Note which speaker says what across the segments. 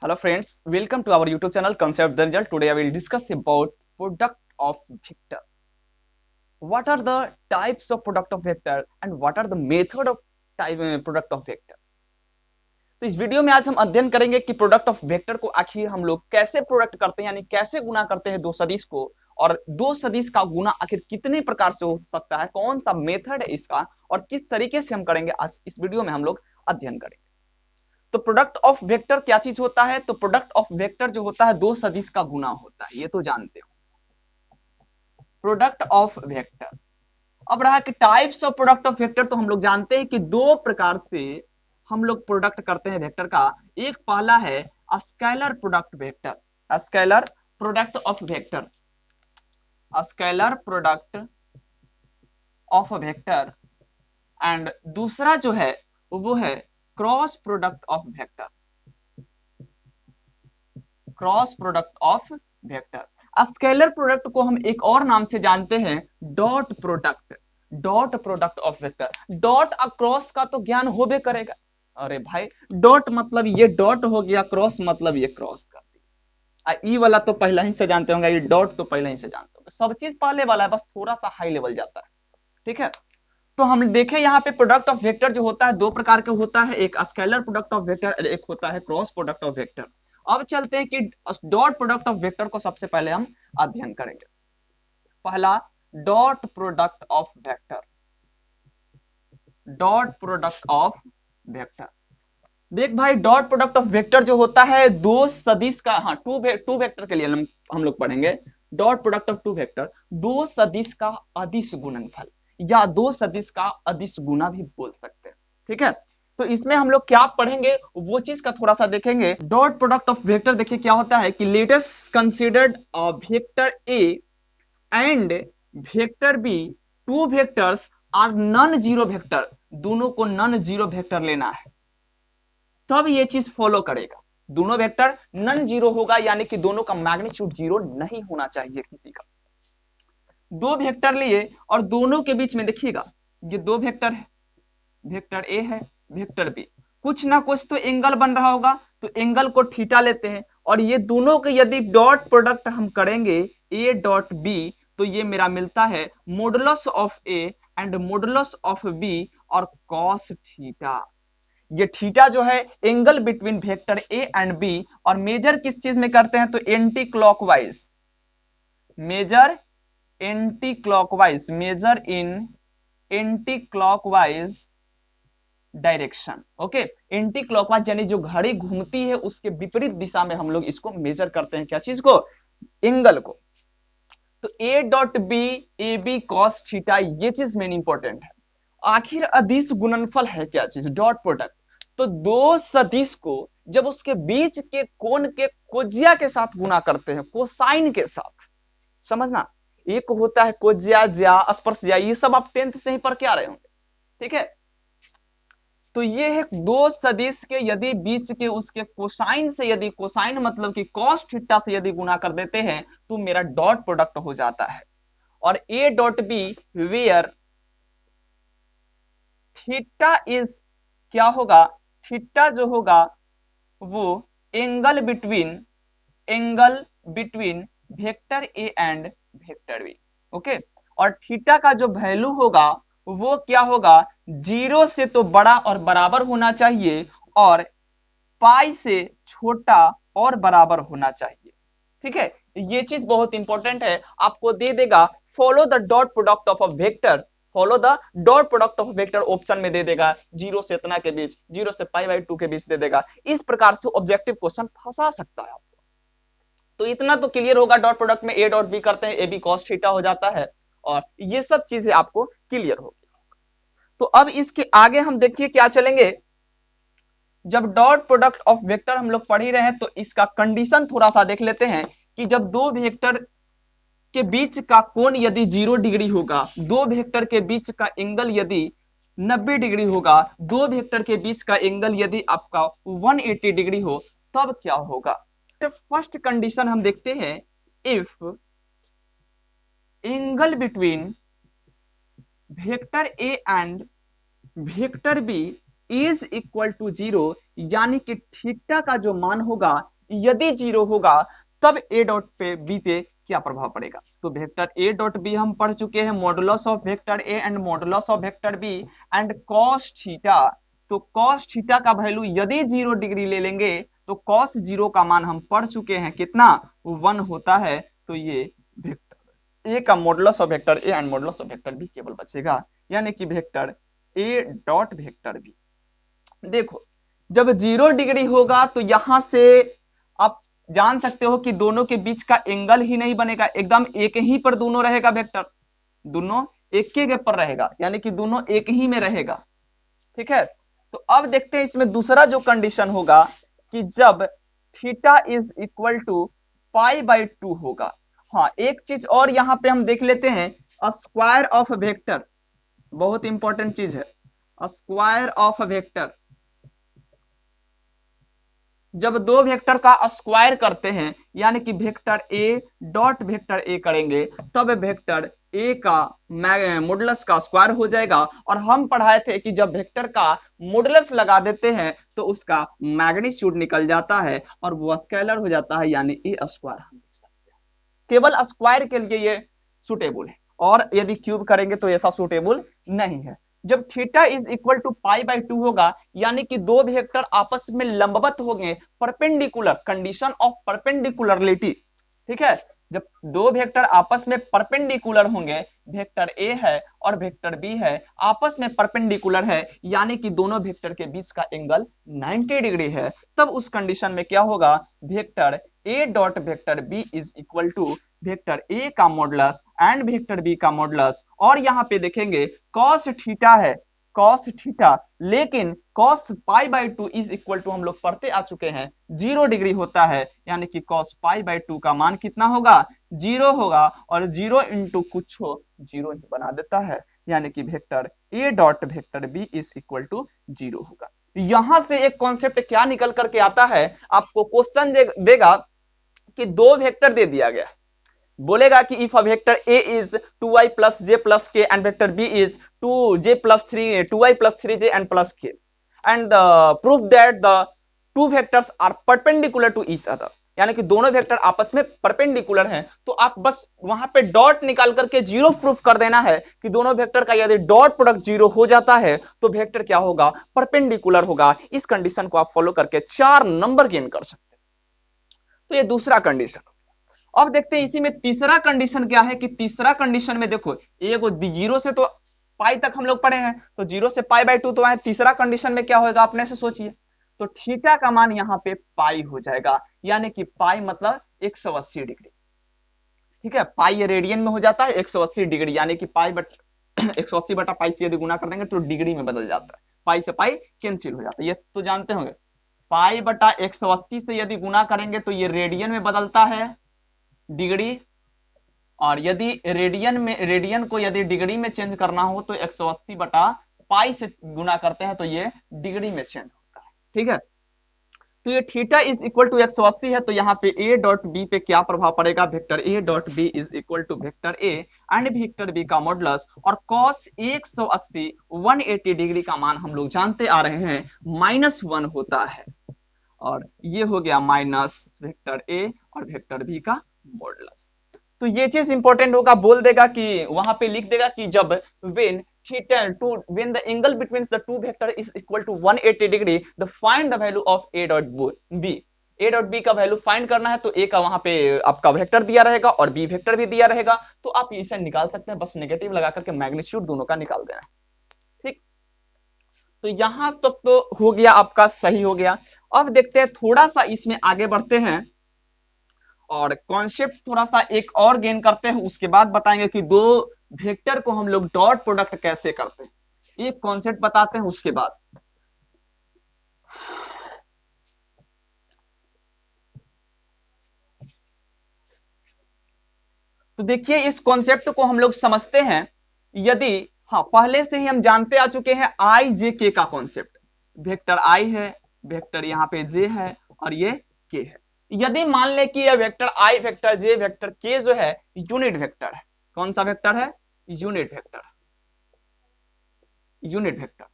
Speaker 1: Hello friends, welcome to our YouTube channel Concept the Result. Today I will discuss about product of vector. What are the types of product of vector and what are the method of product of vector? तो इस video में आज हम अध्ययन करेंगे कि product of vector को आखिर हम लोग कैसे प्रोडक्ट करते हैं, यानी कैसे गुना करते हैं दो सदिश को, और दो सदिश का गुना आखिर कितने प्रकार से हो सकता है, कौन सा मेथड है इसका और किस तरीके से हम करेंगे, आज इस वीडियो में हम लोग अध्ययन करेंगे। तो प्रोडक्ट ऑफ वेक्टर क्या चीज होता है? तो प्रोडक्ट ऑफ वेक्टर जो होता है दो सदिश का गुना होता है, ये तो जानते हो। Product of vector. अब रहा कि types of product of vector, तो हम लोग जानते हैं कि दो प्रकार से हम लोग प्रोडक्ट करते हैं वेक्टर का। एक पहला है scalar product vector, scalar product of vector, scalar product of vector. And दूसरा जो है वो है cross product of vector, cross product of vector. Scalar product को हम एक और नाम से जानते हैं dot product, dot product of vector. Dot और क्रॉस का तो ज्ञान होबे करेगा। अरे भाई, डॉट मतलब ये डॉट हो गया, क्रॉस मतलब ये क्रॉस कर दिया। ई वाला तो पहले ही से जानते होंगे, ये डॉट तो पहले ही से जानते होंगे। सब चीज पहले वाला है, बस थोड़ा सा हाई लेवल जाता है। ठीक है, तो हम देखें यहाँ पे प्रोडक्ट ऑफ वेक्टर जो होता है दो प्रकार का होता है, एक स्केलर प्रोडक्ट ऑफ वेक्टर, एक होता है क्रॉस प्रोडक्ट ऑफ वेक्टर। अब चलते हैं कि डॉट प्रोडक्ट ऑफ वेक्टर को सबसे पहले हम अध्ययन करेंगे। पहला dot product of vector, dot product of vector. देख भाई, डॉट प्रोडक्ट ऑफ वेक्टर जो होता है दो सदिश का, हाँ टू वेक्टर के लिए हम लोग पढ़ेंगे। Dot product of two vector, दो सदिश का अदिश गुणनफल या दो सदिश का अदिश गुना भी बोल सकते हैं। ठीक है, तो इसमें हम लोग क्या पढ़ेंगे वो चीज का थोड़ा सा देखेंगे। डॉट प्रोडक्ट ऑफ वेक्टर देखिए क्या होता है कि let us considered vector A and vector B, two vectors are non zero vector, दोनों को नॉन जीरो वेक्टर लेना है, तब ये चीज फॉलो करेगा। दोनों वेक्टर नॉन जीरो होगा, यानी कि दोनों का मैग्नीट्यूड जीरो नहीं होना चाहिए किसी का। दो वेक्टर लिए और दोनों के बीच में देखिएगा ये दो वेक्टर है, वेक्टर ए है, वेक्टर बी, कुछ ना कुछ तो एंगल बन रहा होगा, तो एंगल को थीटा लेते हैं। और ये दोनों के यदि डॉट प्रोडक्ट हम करेंगे ए डॉट बी, तो ये मेरा मिलता है modulus of A and modulus of B और कॉस थीटा। ये थीटा जो है angle between vector A and B, और मेजर किस चीज में करते हैं? तो anti clockwise, measure anti clockwise, measure in anti clockwise direction. Okay, anti clockwise यानी जो घड़ी घूमती है उसके विपरीत दिशा में हम लोग इसको मेजर करते हैं, क्या चीज को? एंगल को। तो A dot B, A B cos theta, ये चीज मेन इंपॉर्टेंट है। आखिर अदिश गुणनफल है क्या चीज? Dot product. तो दो सदिश को जब उसके बीच के कोण के कोज्या के साथ गुना करते हैं, कोसाइन के साथ, समझना, एक होता है कोज्या, ज्या, स्पर्शज्या, ये सब आप 10th से ही पढ़ के आ रहे होंगे। ठीक है, तो ये है दो सदिश के यदि बीच के उसके कोसाइन से, यदि कोसाइन मतलब कि कॉस थीटा से यदि गुना कर देते हैं तो मेरा डॉट प्रोडक्ट हो जाता है। और A dot B where theta is, क्या होगा? थीटा जो होगा वो angle between, angle between vector A and vector B. Okay, और थीटा का जो वैल्यू होगा वो क्या होगा? जीरो से तो बड़ा और बराबर होना चाहिए, और पाई से छोटा और बराबर होना चाहिए। ठीक है, ये चीज बहुत इंपॉर्टेंट है, आपको दे देगा follow the dot product of a vector, follow the dot product of vector option में दे देगा, जीरो से इतना के बीच, जीरो से पाई बाई 2 के बीच दे देगा। इस प्रकार से ऑब्जेक्टिव क्वेश्चन फंसा सकता है। तो इतना तो क्लियर होगा, डॉट प्रोडक्ट में ए डॉट बी करते हैं, ए बी कॉस थीटा हो जाता है, और ये सब चीजें आपको क्लियर होगी। तो अब इसके आगे हम देखिए क्या चलेंगे। जब डॉट प्रोडक्ट ऑफ वेक्टर हम लोग पढ़ ही रहे हैं तो इसका कंडीशन थोड़ा सा देख लेते हैं कि जब दो वेक्टर के बीच का कोण यदि 0 डिग्री होगा, दो वेक्टर के बीच का एंगल यदि 90 डिग्री होगा, दो वेक्टर के बीच का एंगल यदि आपका 180 डिग्री हो, तब क्या होगा? फर्स्ट कंडीशन हम देखते हैं, if angle between vector A and vector B is equal to 0, यानी कि थीटा का जो मान होगा यदि 0 होगा तब ए डॉट पे बी पे क्या प्रभाव पड़ेगा। तो वेक्टर ए डॉट बी हम पढ़ चुके हैं, modulus of vector A and modulus of vector B and cos theta. तो कॉस थीटा का वैल्यू यदि 0 डिग्री ले लेंगे तो कॉस 0 का मान हम पढ़ चुके हैं कितना, 1 होता है। तो ये वेक्टर ए का modulus of vector A and modulus of vector B केवल बचेगा, यानी कि vector A dot vector B. देखो जब 0 डिग्री होगा तो यहां से आप जान सकते हो कि दोनों के बीच का एंगल ही नहीं बनेगा, एकदम एक ही पर दोनों रहेगा, वेक्टर दोनों एक के पर रहेगा, यानी कि दोनों एक ही में रहेगा। ठीक है, तो अब देखते हैं इसमें दूसरा जो कंडीशन होगा कि जब थीटा इज इक्वल टू π/2 होगा। हाँ, एक चीज और यहां पे हम देख लेते हैं, स्क्वायर ऑफ वेक्टर, बहुत इंपॉर्टेंट चीज है, स्क्वायर ऑफ वेक्टर। जब दो वेक्टर का स्क्वायर करते हैं यानी कि vector A dot vector A करेंगे तब वेक्टर ए का मॉडुलस का स्क्वायर हो जाएगा। और हम पढ़ाए थे कि जब वेक्टर का मॉडुलस लगा देते हैं तो उसका मैग्नीट्यूड निकल जाता है और वो स्केलर हो जाता है, यानी ए स्क्वायर हम लिख सकते हैं। केवल स्क्वायर के लिए ये सुटेबल है, और यदि क्यूब करेंगे तो ऐसा सुटेबल नहीं है। जब थीटा इज इक्वल टू π/2 होगा यानी कि दो वेक्टर आपस में लंबवत होंगे, परपेंडिकुलर, कंडीशन ऑफ परपेंडिकुलरिटी। ठीक है, जब दो वेक्टर आपस में परपेंडिकुलर होंगे, वेक्टर ए है और वेक्टर बी है, आपस में परपेंडिकुलर है यानी कि दोनों वेक्टर के बीच का एंगल 90 डिग्री है, तब उस कंडीशन में क्या होगा, vector A dot vector B is equal to vector A का मॉडुलस एंड वेक्टर बी का मॉडुलस। और यहाँ पे देखेंगे कॉस थीटा है, कॉस थीटा, लेकिन कॉस π/2 इज इक्वल टू हम लोग पढ़ते आ चुके हैं 0 डिग्री होता है, यानी कि कॉस π/2 का मान कितना होगा, 0 होगा, और 0 इंटू कुछ हो 0 ही बना देता है, यानी कि vector A dot vector B is equal to 0 होगा। यहां से एक कॉन्सेप्ट क्या निकल करके आता है, आपको क्वेश्चन देगा कि दो वेक्टर दे दिया गया, बोलेगा कि if a vector a is 2y plus j plus k and vector b is 2j plus 3 2y plus 3j and plus k and prove that the two vectors are perpendicular to each other, यानी कि दोनों vector आपस में perpendicular हैं। तो आप बस वहां पे डॉट निकाल करके 0 प्रूफ कर देना है कि दोनों वेक्टर का यदि डॉट प्रोडक्ट 0 हो जाता है तो वेक्टर क्या होगा, परपेंडिकुलर होगा। इस कंडीशन को आप फॉलो करके 4 नंबर गेन कर सकते हैं। तो ये दूसरा कंडीशन। अब देखते हैं इसी में तीसरा कंडीशन क्या है, कि तीसरा कंडीशन में देखो एक 0 से तो पाई तक हम लोग पढ़े हैं, तो 0 से π/2 तो आए, तीसरा कंडीशन में क्या होगा अपने से सोचिए, तो थीटा का मान यहाँ पे पाई हो जाएगा, यानी कि पाई मतलब 180 डिग्री। ठीक है, पाई ये रेडियन में हो जाता है 180 डिग्री, यानी कि पाई 180 बटा पाई से यदि गुना कर देंगे तो डिग्री में बदल जाता है, पाई से पाई कैंसिल हो जाता है, ये तो जानते होंगे। पाई बटा 180 से यदि गुना करेंगे तो ये रेडियन में बदलता है डिग्री, और यदि रेडियन को यदि डिग्री में चेंज करना हो तो 180 बटा पाई से गुना करते हैं तो ये डिग्री में चेंज होता है। ठीक है, तो ये थीटा इज इक्वल टू 180 है, तो यहाँ पे a डॉट बी पे क्या प्रभाव पड़ेगा, vector a dot B is equal to vector a and vector b का मॉडुलस, और cos 180 180 डिग्री का मान हम लोग जानते आ रहे हैं -1 होता है, और ये हो गया माइनस वेक्टर a और वेक्टर b का मॉडुलस। तो ये चीज इंपॉर्टेंट होगा, बोल देगा कि वहां पे लिख देगा कि जब when the angle between the two vector is equal to 180 degree, the find the value of a dot b, a dot b का वैल्यू फाइंड करना है, तो a का वहां पे आपका वेक्टर दिया रहेगा और b वेक्टर भी दिया रहेगा, तो आप इसे निकाल सकते हैं, बस नेगेटिव लगा करके मैग्नीट्यूड दोनों का निकाल देना है। ठीक, तो यहां तक तो हो गया, आपका सही हो गया। अब देखते हैं थोड़ा सा इसमें आगे बढ़ते हैं और कॉन्सेप्ट थोड़ा सा एक और गेन करते हैं, उसके बाद बताएंगे कि दो वेक्टर को हम लोग डॉट प्रोडक्ट कैसे करते हैं, एक कॉन्सेप्ट बताते हैं उसके बाद। तो देखिए इस कॉन्सेप्ट को हम लोग समझते हैं, यदि हाँ पहले से ही हम जानते आ चुके हैं आई जे के का कॉन्सेप्ट, वेक्टर आई है, वेक्टर यहाँ पे जे है और ये के है। यदि मान ले कि यह वेक्टर आई वेक्टर जे वेक्टर के जो है यूनिट वेक्टर है, कौन सा वेक्टर है, यूनिट वेक्टर, यूनिट वेक्टर,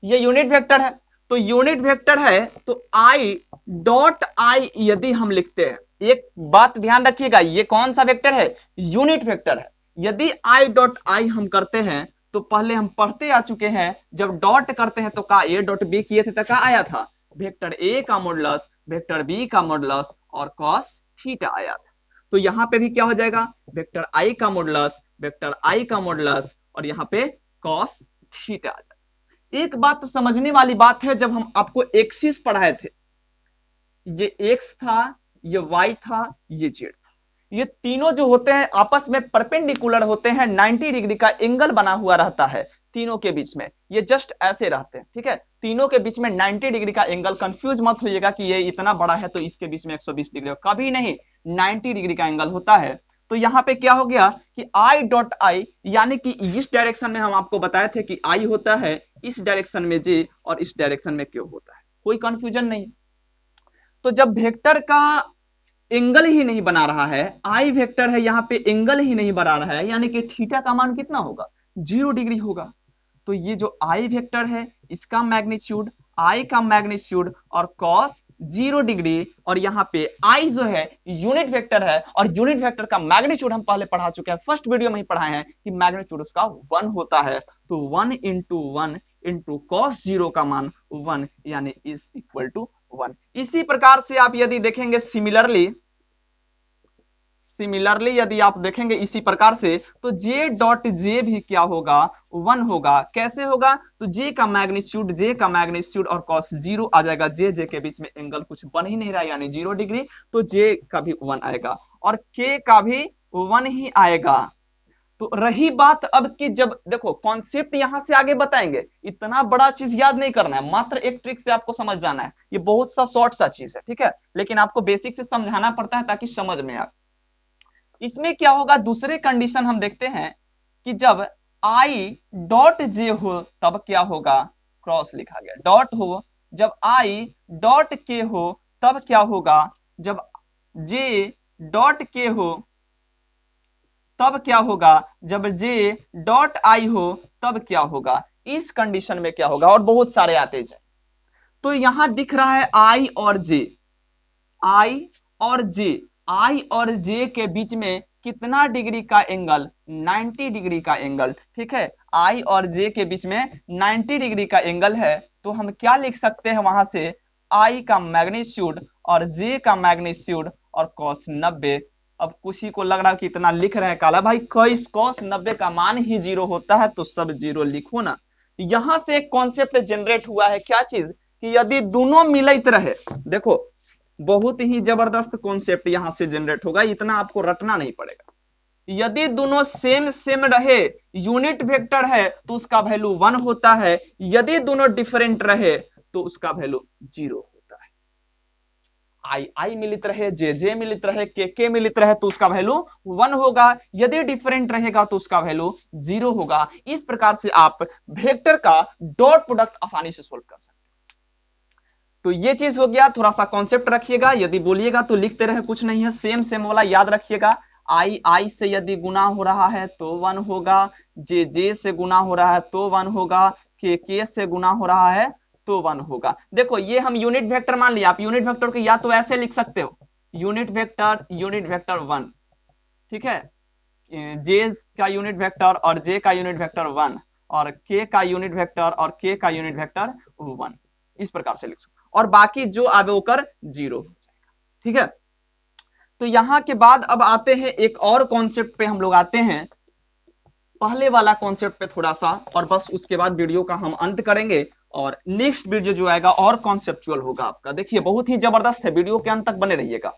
Speaker 1: ये यूनिट वेक्टर है, तो यूनिट वेक्टर है तो आई डॉट आई यदि हम लिखते हैं, एक बात ध्यान रखिएगा, ये कौन सा वेक्टर है? यूनिट वेक्टर है। यदि आई डॉट आई हम करते हैं तो पहले हम पढ़ते आ चुके हैं, जब डॉट करते हैं तो का ए डॉट बी किए थे तो क्या आया था? वेक्टर ए का मॉडुलस, वेक्टर बी का मॉडुलस और कॉस थीटा आया था। तो यहां पे भी क्या हो जाएगा? वेक्टर आई का मॉडुलस, वेक्टर आई का मॉडुलस और यहाँ पे कॉस थीटा आ जाएगा। एक बात तो समझने वाली बात है, जब हम आपको एक्सिस पढ़ाए थे, ये एक्स था, ये वाई था, ये जेड था, ये तीनों जो होते हैं आपस में परपेंडिकुलर होते हैं, 90 डिग्री का एंगल बना हुआ रहता है तीनों के बीच में, ये जस्ट ऐसे रहते हैं, ठीक है, तीनों के बीच में 90 डिग्री का एंगल। कंफ्यूज मत होइएगा कि ये इतना बड़ा है तो इसके बीच में 120 डिग्री, कभी नहीं, 90 डिग्री का एंगल होता है। तो यहाँ पे क्या हो गया कि आई डॉट आई, यानी कि इस डायरेक्शन में हम आपको बताए थे कि आई होता है, इस डायरेक्शन में जे और इस डायरेक्शन में क्यू होता है, कोई कंफ्यूजन नहीं। तो जब वेक्टर का एंगल ही नहीं बना रहा है, आई वेक्टर है, यहाँ पे एंगल ही नहीं बना रहा है, यानी कि थीटा का मान कितना होगा? 0 डिग्री होगा। तो ये जो आई वेक्टर है इसका मैग्नीट्यूड, आई का मैग्नीट्यूड और कॉस 0 डिग्री, और यहाँ पे आई जो है यूनिट वेक्टर है, और यूनिट वेक्टर का मैग्नीट्यूड हम पहले पढ़ा चुके हैं, फर्स्ट वीडियो में ही पढ़ाए हैं कि मैग्नीट्यूड उसका 1 होता है। तो 1 इंटू 1 इंटू कॉस 0 का मान 1, यानी इज इक्वल टू 1। इसी प्रकार से आप यदि देखेंगे सिमिलरली यदि आप देखेंगे इसी प्रकार से, तो जे डॉट जे भी क्या होगा? 1 होगा। कैसे होगा? तो जे का मैग्नीट्यूड और कॉस 0 आ जाएगा, जे के बीच में एंगल कुछ बन ही नहीं रहा यानी 0 डिग्री, तो जे का भी 1 आएगा और के का भी 1 ही आएगा। तो रही बात अब कि जब देखो कॉन्सेप्ट यहां से आगे बताएंगे, इतना बड़ा चीज याद नहीं करना है, मात्र एक ट्रिक से आपको समझ जाना है, ये बहुत सा शॉर्ट सा चीज है, ठीक है, लेकिन आपको बेसिक से समझाना पड़ता है ताकि समझ में आए। इसमें क्या होगा? दूसरे कंडीशन हम देखते हैं कि जब आई डॉट जे हो तब क्या होगा? क्रॉस लिखा गया, डॉट हो, जब आई डॉट के हो तब क्या होगा? जब जे डॉट के हो तब क्या होगा? जब जे डॉट आई हो तब क्या होगा? इस कंडीशन में क्या होगा? और बहुत सारे आते जाए। तो यहां दिख रहा है आई और जे, आई और जे के बीच में कितना डिग्री का एंगल? 90 डिग्री का एंगल, ठीक है, आई और जे के बीच में 90 डिग्री का एंगल है। तो हम क्या लिख सकते हैं वहां से? आई का मैग्नीट्यूड और जे का मैग्नीट्यूड और cos 90। अब किसी को लग रहा है कि इतना लिख रहे हैं काला भाई, cos 90 का मान ही 0 होता है तो सब 0 लिखो ना। यहां से एक कॉन्सेप्ट जनरेट हुआ है, क्या चीज? कि यदि दोनों मिलित रहे, देखो बहुत ही जबरदस्त कॉन्सेप्ट यहां से जनरेट होगा, इतना आपको रटना नहीं पड़ेगा। यदि दोनों सेम रहे, यूनिट वेक्टर है तो उसका वैल्यू 1 होता है, यदि दोनों डिफरेंट रहे तो उसका वैल्यू 0 होता है। आई मिलित रहे, जे मिलित रहे, के मिलित रहे तो उसका वैल्यू 1 होगा, यदि डिफरेंट रहेगा तो उसका वैल्यू 0 होगा। इस प्रकार से आप वेक्टर का डॉट प्रोडक्ट आसानी से सोल्व कर सकते हैं। तो ये चीज हो गया, थोड़ा सा कॉन्सेप्ट रखिएगा, यदि बोलिएगा तो लिखते रहे, कुछ नहीं है, सेम वाला याद रखिएगा। आई से यदि गुना हो रहा है तो 1 होगा, जे से गुना हो रहा है तो 1 होगा, के से गुना हो रहा है तो 1 होगा। देखो ये हम यूनिट वेक्टर मान लिया, आप यूनिट वेक्टर को या तो ऐसे लिख सकते हो, यूनिट वेक्टर 1, ठीक है, जे का यूनिट वेक्टर और जे का यूनिट वेक्टर 1 और के का यूनिट वेक्टर और के का यूनिट वेक्टर 1, इस प्रकार से लिख सकते, और बाकी जो आगे होकर 0 हो जाएगा, ठीक है। तो यहां के बाद अब आते हैं एक और कॉन्सेप्ट पे, हम लोग आते हैं पहले वाला कॉन्सेप्ट पे थोड़ा सा, और बस उसके बाद वीडियो का हम अंत करेंगे और नेक्स्ट वीडियो जो आएगा और कॉन्सेप्चुअल होगा आपका। देखिए बहुत ही जबरदस्त है, वीडियो के अंत तक बने रहिएगा।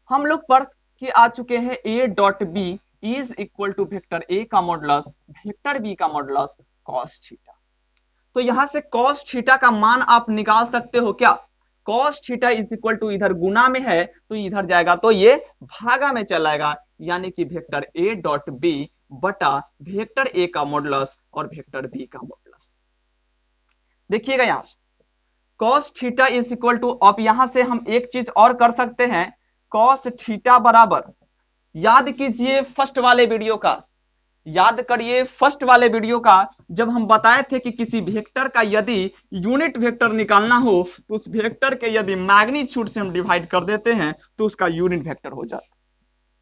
Speaker 1: हम लोग पढ़ के आ चुके हैं A dot B is equal to vector A का मॉडुलस वेक्टर बी का मॉडुलस कॉस थीटा। तो यहां से cos थीटा का मान आप निकाल सकते हो क्या? cos theta is equal to, इधर गुना में है तो इधर जाएगा तो ये भागा में चला जाएगा, यानी कि वेक्टर ए डॉट बी बटा वेक्टर ए का मॉडुलस और वेक्टर बी का मॉडुलस। देखिएगा यहां cos theta is equal to, अब यहां से हम एक चीज और कर सकते हैं, cos थीटा बराबर, याद कीजिए फर्स्ट वाले वीडियो का, याद करिए फर्स्ट वाले वीडियो का, जब हम बताए थे कि किसी वेक्टर का यदि यूनिट वेक्टर निकालना हो तो उस वेक्टर के यदि मैग्नीट्यूड से हम डिवाइड कर देते हैं तो उसका यूनिट वेक्टर हो जाता है।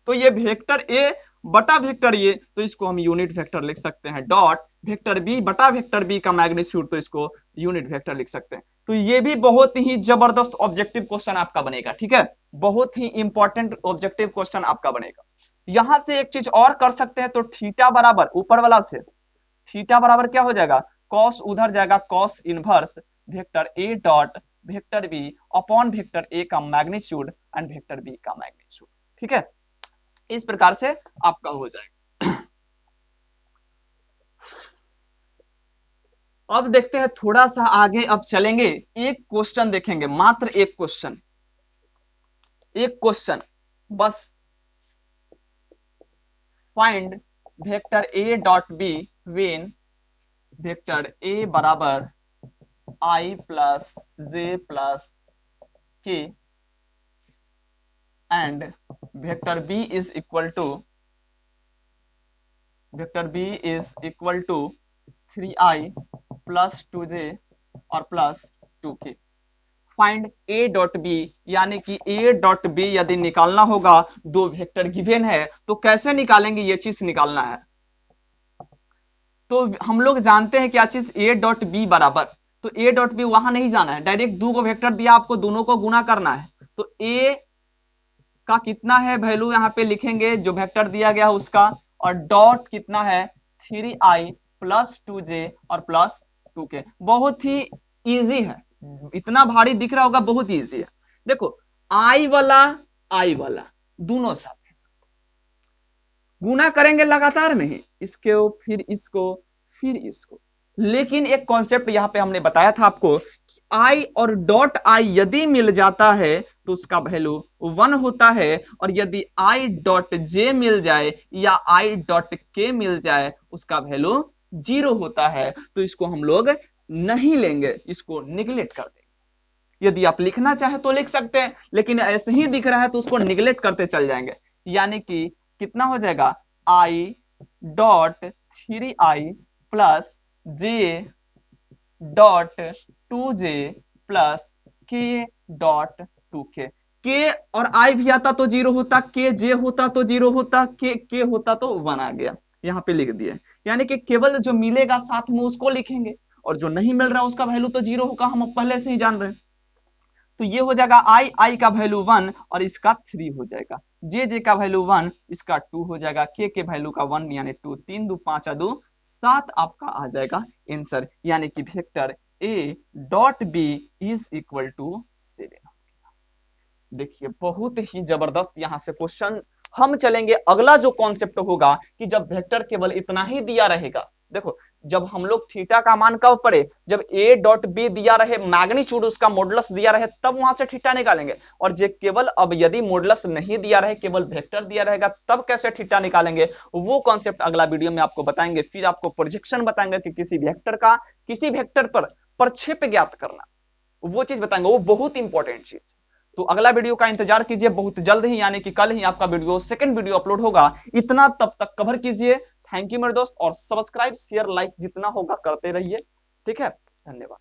Speaker 1: तो ये वेक्टर ए बटा वेक्टर ए, तो इसको हम यूनिट वेक्टर लिख सकते हैं। डॉट वेक्टर बी बटा वेक्टर बी का मैग्नीट्यूड, तो इसको यूनिट वेक्टर लिख सकते हैं। तो ये भी बहुत ही जबरदस्त ऑब्जेक्टिव क्वेश्चन आपका बनेगा, ठीक है, बहुत ही इंपॉर्टेंट ऑब्जेक्टिव क्वेश्चन आपका बनेगा। यहां से एक चीज और कर सकते हैं, तो थीटा बराबर ऊपर वाला से थीटा बराबर क्या हो जाएगा, कॉस उधर जाएगा, cos inverse vector A dot vector B upon vector A का मैग्नीट्यूड एंड वेक्टर बी का मैग्नीट्यूड, ठीक है, इस प्रकार से आपका हो जाएगा। अब देखते हैं थोड़ा सा आगे, अब चलेंगे, एक क्वेश्चन देखेंगे, मात्र एक क्वेश्चन, एक क्वेश्चन बस। Find vector A dot B when vector A बराबर I plus J plus K and vector B is equal to 3i plus 2j और plus 2k। Find A dot B, यानी कि ए dot B यदि निकालना होगा, दो vector given है, तो कैसे निकालेंगे, ये चीज निकालना है। तो हम लोग जानते हैं क्या चीज, ए डॉट बी बराबर, तो ए डॉट बी वहां नहीं जाना है, डायरेक्ट दो को वेक्टर दिया आपको, दोनों को गुना करना है। तो ए का कितना है वैल्यू यहाँ पे लिखेंगे जो वेक्टर दिया गया है उसका, और डॉट कितना है 3i प्लस 2j और प्लस 2k। बहुत ही इजी है, इतना भारी दिख रहा होगा, बहुत इजी है। देखो आई वाला दोनों साथ गुना करेंगे लगातार में ही, इसको फिर इसको फिर इसको। लेकिन एक कॉन्सेप्ट यहां पे हमने बताया था आपको, आई और डॉट आई यदि मिल जाता है तो उसका वैल्यू 1 होता है, और यदि आई डॉट जे मिल जाए या आई डॉट के मिल जाए उसका वैल्यू 0 होता है। तो इसको हम लोग नहीं लेंगे, इसको निगलेक्ट कर देंगे। यदि आप लिखना चाहे तो लिख सकते हैं, लेकिन ऐसे ही दिख रहा है तो उसको निगलेक्ट करते चल जाएंगे। यानी कि कितना हो जाएगा, I dot 3i plus J dot 2j plus के डॉट 2k। के और आई भी आता तो 0 होता, के जे होता तो 0 होता, के होता तो 1 आ गया, यहाँ पे लिख दिए। यानी कि केवल जो मिलेगा साथ में उसको लिखेंगे, और जो नहीं मिल रहा उसका वैल्यू तो 0 होगा, हम पहले से ही जान रहे हैं। तो ये हो जाएगा आई का वैल्यू 1 और इसका 3 हो जाएगा, जे का वैल्यू 1 इसका 2 हो जाएगा, के वैल्यू का 1 यानी 2, 3 2 5 2 7 आपका आ जाएगा आंसर। यानी कि vector A dot B is equal to 7। देखिए बहुत ही जबरदस्त यहां से क्वेश्चन। हम चलेंगे अगला जो कॉन्सेप्ट होगा कि जब वेक्टर केवल इतना ही दिया रहेगा, देखो जब हम लोग थीटा का मान कब पड़े, जब ए डॉट बी दिया रहे, मैग्नीट्यूड उसका मॉडुलस दिया रहे, तब वहां से थीटा निकालेंगे। और जो केवल अब यदि मॉडुलस नहीं दिया रहे, केवल वेक्टर दिया रहेगा, तब कैसे थीटा निकालेंगे, वो कॉन्सेप्ट अगला वीडियो में आपको बताएंगे। फिर आपको प्रोजेक्शन बताएंगे कि किसी वेक्टर का किसी वेक्टर पर प्रक्षेप ज्ञात करना, वो चीज बताएंगे, वो बहुत इंपॉर्टेंट चीज। तो अगला वीडियो का इंतजार कीजिए, बहुत जल्द ही यानी कि कल ही आपका वीडियो सेकंड वीडियो अपलोड होगा। इतना तब तक कवर कीजिए। थैंक यू मेरे दोस्त, और सब्सक्राइब शेयर लाइक जितना होगा करते रहिए, ठीक है, धन्यवाद।